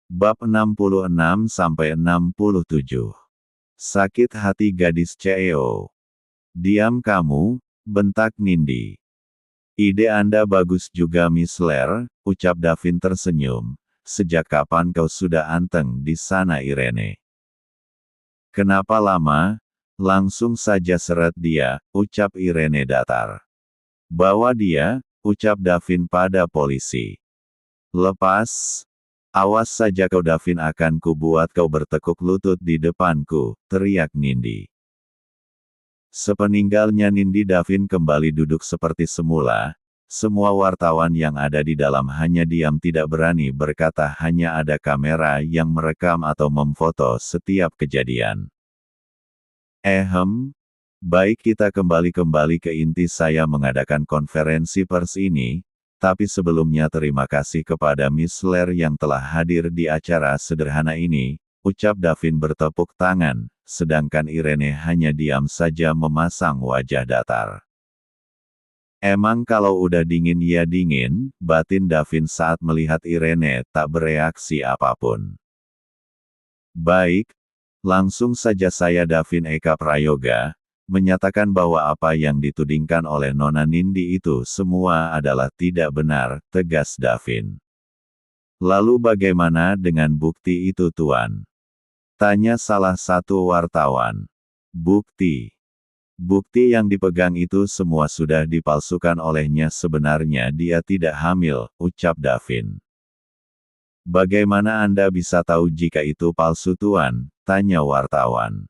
Bab 66-67. Sakit hati gadis CEO. Diam kamu, bentak Nindi. Ide Anda bagus juga Miss Lair, ucap Davin tersenyum. Sejak kapan kau sudah anteng di sana Irene? Kenapa lama? Langsung saja seret dia, ucap Irene datar. Bawa dia, ucap Davin pada polisi. Lepas. Awas saja kau Davin akan kubuat kau bertekuk lutut di depanku, teriak Nindi. Sepeninggalnya Nindi Davin kembali duduk seperti semula. Semua wartawan yang ada di dalam hanya diam tidak berani berkata, hanya ada kamera yang merekam atau memfoto setiap kejadian. Baik kita kembali ke inti saya mengadakan konferensi pers ini. Tapi sebelumnya terima kasih kepada Miss Lair yang telah hadir di acara sederhana ini, ucap Davin bertepuk tangan, sedangkan Irene hanya diam saja memasang wajah datar. Emang kalau udah dingin ya dingin, batin Davin saat melihat Irene tak bereaksi apapun. Baik, langsung saja saya Davin Eka Prayoga, menyatakan bahwa apa yang ditudingkan oleh Nona Nindi itu semua adalah tidak benar, tegas Davin. Lalu bagaimana dengan bukti itu Tuan? Tanya salah satu wartawan. Bukti. Bukti yang dipegang itu semua sudah dipalsukan olehnya, sebenarnya dia tidak hamil, ucap Davin. Bagaimana Anda bisa tahu jika itu palsu Tuan? Tanya wartawan.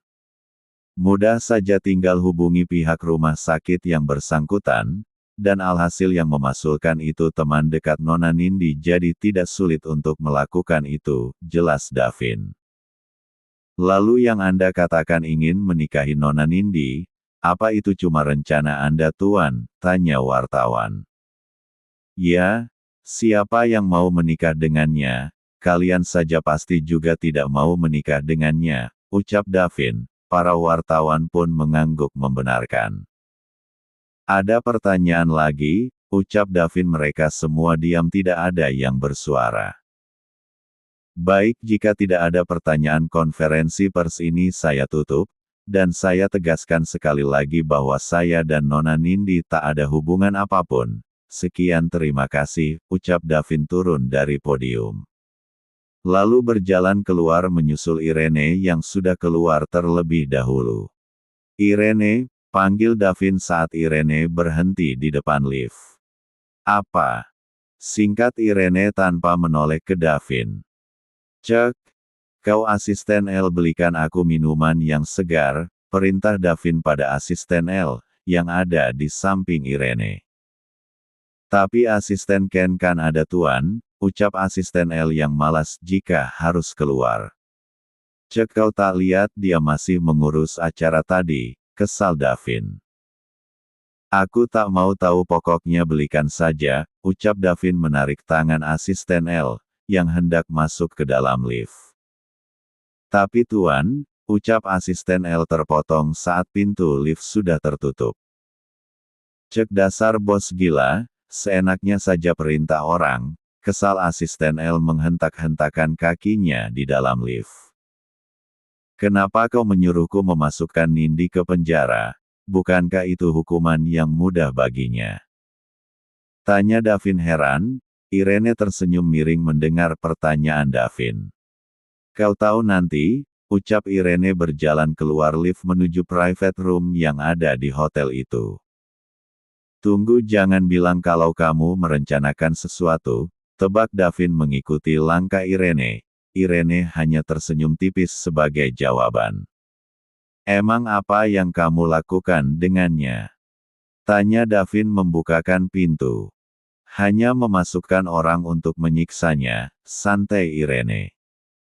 Mudah saja tinggal hubungi pihak rumah sakit yang bersangkutan, dan alhasil yang memasulkan itu teman dekat Nona Nindi, jadi tidak sulit untuk melakukan itu, jelas Davin. Lalu yang Anda katakan ingin menikahi Nona Nindi, apa itu cuma rencana Anda Tuan? Tanya wartawan. Ya, siapa yang mau menikah dengannya? Kalian saja pasti juga tidak mau menikah dengannya, ucap Davin. Para wartawan pun mengangguk membenarkan. Ada pertanyaan lagi, ucap Davin. Mereka semua diam, tidak ada yang bersuara. Baik, jika tidak ada pertanyaan, konferensi pers ini saya tutup, dan saya tegaskan sekali lagi bahwa saya dan Nona Nindi tak ada hubungan apapun. Sekian, terima kasih, ucap Davin turun dari podium. Lalu berjalan keluar menyusul Irene yang sudah keluar terlebih dahulu. Irene, panggil Davin saat Irene berhenti di depan lift. Apa? Singkat Irene tanpa menoleh ke Davin. Cek, kau asisten L, belikan aku minuman yang segar, perintah Davin pada asisten L, yang ada di samping Irene. Tapi asisten Ken kan ada Tuan, ucap asisten L yang malas jika harus keluar. Cek, kau tak lihat dia masih mengurus acara tadi, kesal Davin. Aku tak mau tahu, pokoknya belikan saja, ucap Davin menarik tangan asisten L, yang hendak masuk ke dalam lift. Tapi Tuan, ucap asisten L terpotong saat pintu lift sudah tertutup. Cek, dasar bos gila, seenaknya saja perintah orang. Kesal asisten L menghentak-hentakan kakinya di dalam lift. Kenapa kau menyuruhku memasukkan Nindi ke penjara? Bukankah itu hukuman yang mudah baginya? Tanya Davin heran. Irene tersenyum miring mendengar pertanyaan Davin. Kau tahu nanti, ucap Irene berjalan keluar lift menuju private room yang ada di hotel itu. Tunggu, jangan bilang kalau kamu merencanakan sesuatu. Tebak Davin mengikuti langkah Irene. Irene hanya tersenyum tipis sebagai jawaban. Emang apa yang kamu lakukan dengannya? Tanya Davin membukakan pintu. Hanya memasukkan orang untuk menyiksanya, santai Irene.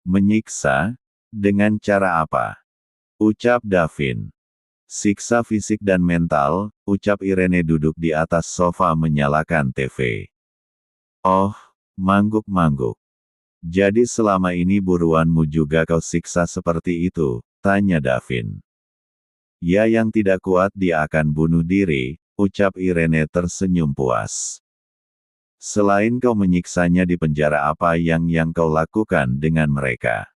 Menyiksa? Dengan cara apa? Ucap Davin. Siksa fisik dan mental, ucap Irene duduk di atas sofa menyalakan TV. Oh, mangguk-mangguk. Jadi selama ini buruanmu juga kau siksa seperti itu? Tanya Davin. Ya, yang tidak kuat dia akan bunuh diri, ucap Irene tersenyum puas. Selain kau menyiksanya di penjara, apa yang kau lakukan dengan mereka?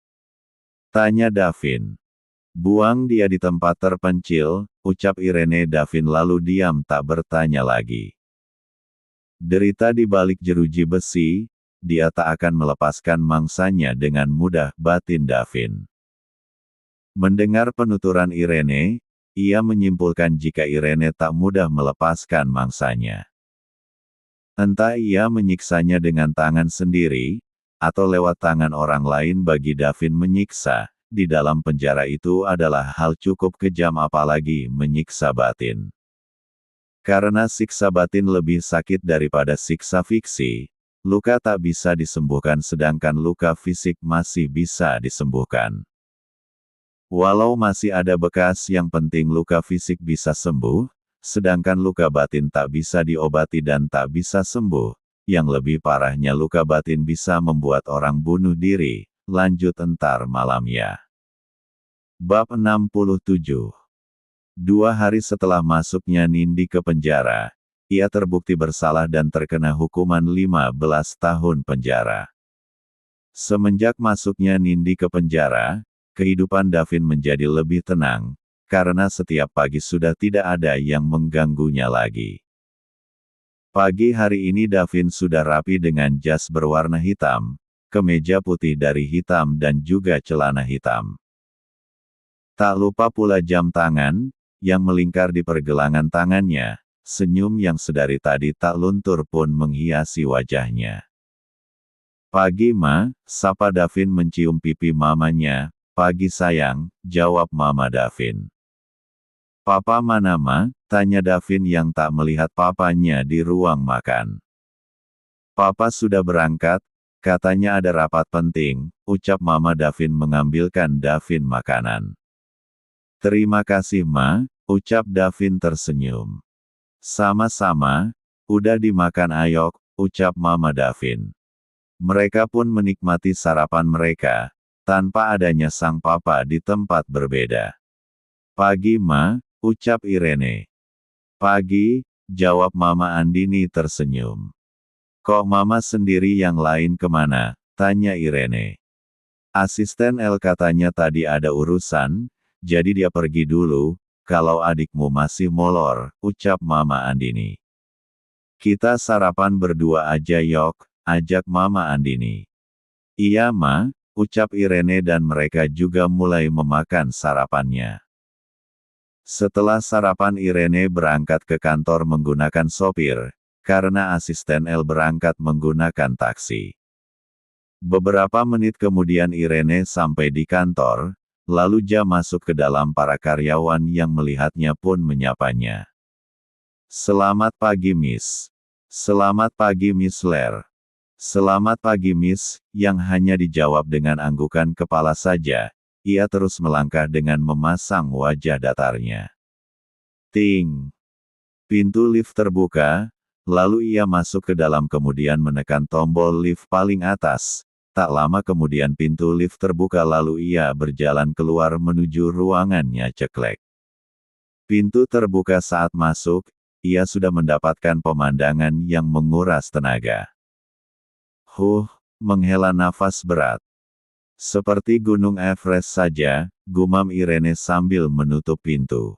Tanya Davin. Buang dia di tempat terpencil, ucap Irene. Davin lalu diam tak bertanya lagi. Derita di balik jeruji besi, dia tak akan melepaskan mangsanya dengan mudah, batin Davin. Mendengar penuturan Irene, ia menyimpulkan jika Irene tak mudah melepaskan mangsanya. Entah ia menyiksanya dengan tangan sendiri, atau lewat tangan orang lain. Bagi Davin, menyiksa di dalam penjara itu adalah hal cukup kejam, apalagi menyiksa batin. Karena siksa batin lebih sakit daripada siksa fiksi, luka tak bisa disembuhkan sedangkan luka fisik masih bisa disembuhkan. Walau masih ada bekas, yang penting luka fisik bisa sembuh, sedangkan luka batin tak bisa diobati dan tak bisa sembuh. Yang lebih parahnya, luka batin bisa membuat orang bunuh diri. Lanjut entar malam ya. Bab 67. 2 hari setelah masuknya Nindi ke penjara, ia terbukti bersalah dan terkena hukuman 15 tahun penjara. Semenjak masuknya Nindi ke penjara, kehidupan Davin menjadi lebih tenang, karena setiap pagi sudah tidak ada yang mengganggunya lagi. Pagi hari ini Davin sudah rapi dengan jas berwarna hitam, kemeja putih dari hitam dan juga celana hitam. Tak lupa pula jam tangan, yang melingkar di pergelangan tangannya, senyum yang sedari tadi tak luntur pun menghiasi wajahnya. Pagi Ma, sapa Davin mencium pipi mamanya. Pagi sayang, jawab Mama Davin. Papa mana Ma? Tanya Davin yang tak melihat papanya di ruang makan. Papa sudah berangkat, katanya ada rapat penting, ucap Mama Davin mengambilkan Davin makanan. Terima kasih Ma, ucap Davin tersenyum. Sama-sama, udah dimakan ayok, ucap Mama Davin. Mereka pun menikmati sarapan mereka, tanpa adanya sang papa di tempat berbeda. Pagi Ma, ucap Irene. Pagi, jawab Mama Andini tersenyum. Kok Mama sendiri, yang lain kemana? Tanya Irene. Asisten El katanya tadi ada urusan, jadi dia pergi dulu. Kalau adikmu masih molor, ucap Mama Andini. Kita sarapan berdua aja yok, ajak Mama Andini. Iya Ma, ucap Irene dan mereka juga mulai memakan sarapannya. Setelah sarapan Irene berangkat ke kantor menggunakan sopir, karena asisten El berangkat menggunakan taksi. Beberapa menit kemudian Irene sampai di kantor, lalu dia masuk ke dalam. Para karyawan yang melihatnya pun menyapanya. Selamat pagi Miss. Selamat pagi Miss Ler. Selamat pagi Miss, yang hanya dijawab dengan anggukan kepala saja. Ia terus melangkah dengan memasang wajah datarnya. Ting. Pintu lift terbuka, lalu ia masuk ke dalam kemudian menekan tombol lift paling atas. Tak lama kemudian pintu lift terbuka lalu ia berjalan keluar menuju ruangannya ceklek. Pintu terbuka saat masuk, ia sudah mendapatkan pemandangan yang menguras tenaga. Menghela nafas berat. Seperti Gunung Everest saja, gumam Irene sambil menutup pintu.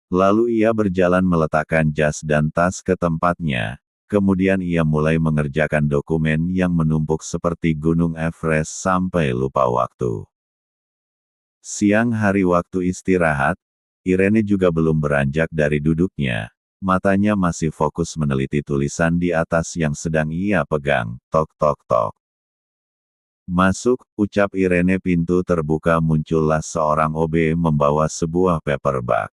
Lalu ia berjalan meletakkan jas dan tas ke tempatnya. Kemudian ia mulai mengerjakan dokumen yang menumpuk seperti Gunung Everest sampai lupa waktu. Siang hari waktu istirahat, Irene juga belum beranjak dari duduknya. Matanya masih fokus meneliti tulisan di atas yang sedang ia pegang. Tok tok tok. Masuk, ucap Irene. Pintu terbuka, muncullah seorang OB membawa sebuah paperback.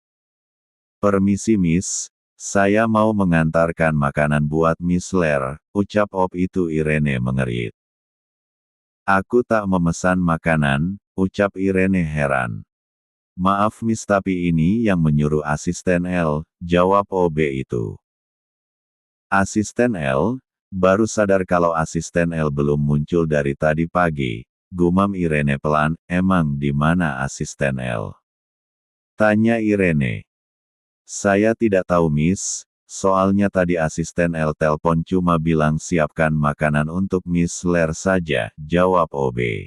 Permisi Miss. Saya mau mengantarkan makanan buat Miss Ler, ucap Ob itu. Irene mengerit. Aku tak memesan makanan, ucap Irene heran. Maaf Miss, tapi ini yang menyuruh asisten L, jawab OB itu. Asisten L? Baru sadar kalau asisten L belum muncul dari tadi pagi, gumam Irene pelan. Emang di mana asisten L? Tanya Irene. Saya tidak tahu Miss, soalnya tadi asisten L telepon cuma bilang siapkan makanan untuk Miss Ler saja, jawab OB.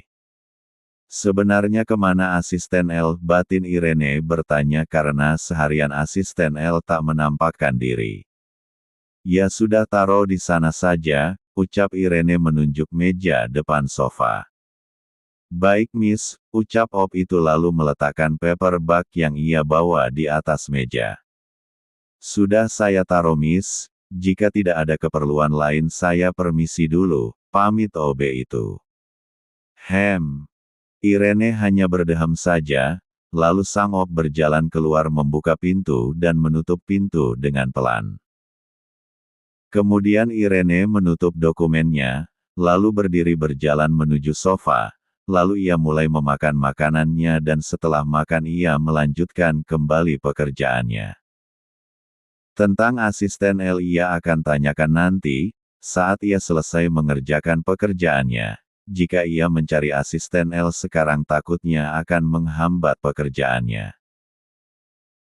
Sebenarnya kemana asisten L? Batin Irene bertanya karena seharian asisten L tak menampakkan diri. Ya sudah taruh di sana saja, ucap Irene menunjuk meja depan sofa. Baik Miss, ucap Op itu lalu meletakkan paper bag yang ia bawa di atas meja. Sudah saya taruh Miss, jika tidak ada keperluan lain saya permisi dulu, pamit OB itu. Irene hanya berdeham saja, lalu sang Op berjalan keluar membuka pintu dan menutup pintu dengan pelan. Kemudian Irene menutup dokumennya, lalu berdiri berjalan menuju sofa, lalu ia mulai memakan makanannya dan setelah makan ia melanjutkan kembali pekerjaannya. Tentang asisten L ia akan tanyakan nanti, saat ia selesai mengerjakan pekerjaannya. Jika ia mencari asisten L sekarang takutnya akan menghambat pekerjaannya.